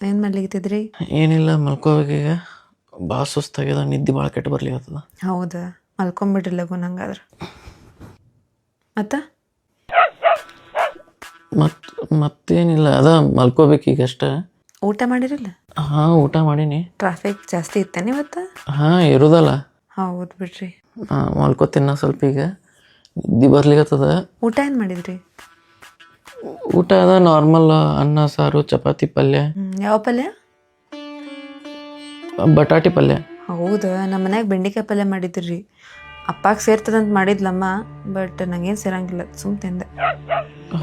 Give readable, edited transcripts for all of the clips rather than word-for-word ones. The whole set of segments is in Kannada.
ಏನು ಮಾಡ್ಲಿಕತ್ತಿದ್ರಿ? ಏನಿಲ್ಲ ಮಲ್ಕೋಬೇಕೀಗ. ಭಾಳ ಸುಸ್ತಾಗ್ಯದ, ನಿದ್ದೆ ಭಾಳ ಕೆಟ್ಟು ಬರ್ಲಿಕತ್ತದ. ಹೌದಾ, ಮಲ್ಕೊಂಬಿಡ್ರಿ ಲಗು ನಂಗಾದ್ರೆ. ಮತ್ತೇನಿಲ್ಲ, ಮಲ್ಕೋಬೇಕೀಗ ಅಷ್ಟೇ. ಊಟ ಮಾಡಿರಲ್ಲ? ಹಾಂ, ಊಟ ಮಾಡೀನಿ. ಟ್ರಾಫಿಕ್ ಜಾಸ್ತಿ ಇತ್ತೇನೆ ಇವತ್ತು? ಹಾಂ, ಇರೋದಲ್ಲ. ಹೌದು ಬಿಡ್ರಿ. ಮಲ್ಕೋತೀನಿ ಸ್ವಲ್ಪ ಈಗ, ನಿದ್ದೆ ಬರ್ಲಿಕತ್ತದ. ಊಟ ಏನು ಮಾಡಿದ್ರಿ? ಊಟ ನಾರ್ಮಲ್ ಅನ್ನ ಸಾರು ಚಪಾತಿ ಪಲ್ಯ. ಯಾವ ಪಲ್ಯ? ಬಟಾಟಿ ಪಲ್ಯ. ಹೌದಾ, ನಮ್ಮ ಮನ್ಯಾಗ ಬೆಂಡೆಕಾಯಿ ಪಲ್ಯ ಮಾಡಿದ್ರಿ. ಅಪ್ಪಾಗೆ ಸೇರ್ತದಂತ ಮಾಡಿದ್ಲಮ್ಮ, ಬಟ್ ನಂಗೇನು ಸೇರಂಗಿಲ್ಲ, ಸುಮ್ ತಿಂದೆ.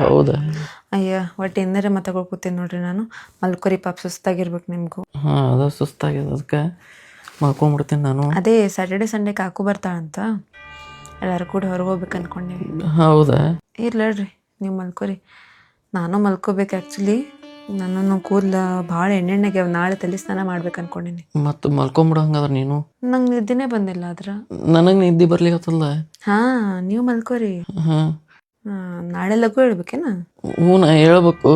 ಹೌದಾ? ಅಯ್ಯ, ಒಟ್ಟು ಏನಾರ ಮಾತಾಡ್ಕೊತೀನಿ ನೋಡ್ರಿ ನಾನು. ಮಲ್ಕೋರಿ ಪಾಪ, ಸುಸ್ತಾಗಿರ್ಬೇಕು ನಿಮಗೂ. ಹಾಂ, ಸುಸ್ತಾಗ್ಯದ, ಅದಕ್ಕೆ ಮಲ್ಕೊಂಬಿಡ್ತೀನಿ ನಾನು. ಅದೇ ಸ್ಯಾಟರ್ಡೆ ಸಂಡೇ ಕಾಕು ಬರ್ತಾಳಂತ, ಎಲ್ಲರೂ ಕೂಡ ಹೊರಗೆ ಹೋಗ್ಬೇಕು ಅನ್ಕೊಂಡೀವಿ. ಹೌದಾ? ಇರ್ಲಡ್ರಿ, ನೀವು ಮಲ್ಕೋರಿ. ನಾನು ಮಲ್ಕೋಬೇಕು ಆ್ಯಕ್ಚುಲಿ. ನಾನು ಕೂದಲು ಭಾಳ ಎಣ್ಣೆಗ್ಯಾವ, ನಾಳೆ ತಲೆ ಸ್ನಾನ ಮಾಡ್ಬೇಕು ಅನ್ಕೊಂಡೀನಿ. ಮತ್ತು ಮಲ್ಕೊಂಬಿಡು ಹಂಗಾದ್ರೆ ನೀನು. ನಂಗೆ ನಿದ್ದೆನೇ ಬಂದಿಲ್ಲ ಆದ್ರೆ. ನನಗೆ ನಿದ್ದೆ ಬರ್ಲಿಕತ್ತಲ್ಲ. ಹಾಂ, ನೀವು ಮಲ್ಕೋರಿ. ಹಾಂ, ನಾಳೆ ಲಘು ಹೇಳ್ಬೇಕೇನ? ಹ್ಞೂ, ನಾ ಹೇಳ್ಬೇಕು.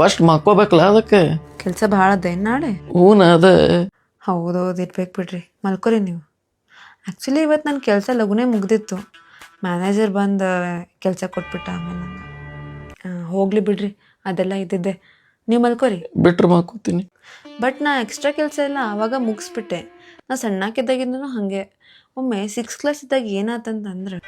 ಫಸ್ಟ್ ಮಲ್ಕೋಬೇಕಲ್ಲ, ಅದಕ್ಕೆ. ಕೆಲಸ ಭಾಳ ಅದೇನು ನಾಳೆ? ಹ್ಞೂ, ಹೌದೌದು, ಇರ್ಬೇಕು ಬಿಡ್ರಿ. ಮಲ್ಕೋರಿ ನೀವು. ಆ್ಯಕ್ಚುಲಿ ಇವತ್ತು ನನ್ನ ಕೆಲಸ ಲಘುನೇ ಮುಗ್ದಿತ್ತು. ಮ್ಯಾನೇಜರ್ ಬಂದು ಕೆಲಸ ಕೊಟ್ಬಿಟ್ಟ ಆಮೇಲೆ ನಂಗೆ. ಹೋಗಲಿ ಬಿಡ್ರಿ, ಅದೆಲ್ಲ ಇದ್ದಿದ್ದೆ. ನೀವು ಮಲ್ಕೋರಿ. ಬಿಟ್ರೆ ಮಲ್ಕೋತೀನಿ. ಬಟ್ ನಾ ಎಕ್ಸ್ಟ್ರಾ ಕೆಲಸ ಎಲ್ಲ ಆವಾಗ ಮುಗಿಸ್ಬಿಟ್ಟೆ. ನಾ ಸಣ್ಣಕ್ಕಿದ್ದಾಗಿಂದನೂ ಹಾಗೆ. ಒಮ್ಮೆ 6th ಕ್ಲಾಸ್ ಇದ್ದಾಗ ಏನಾತಂತಂದ್ರೆ,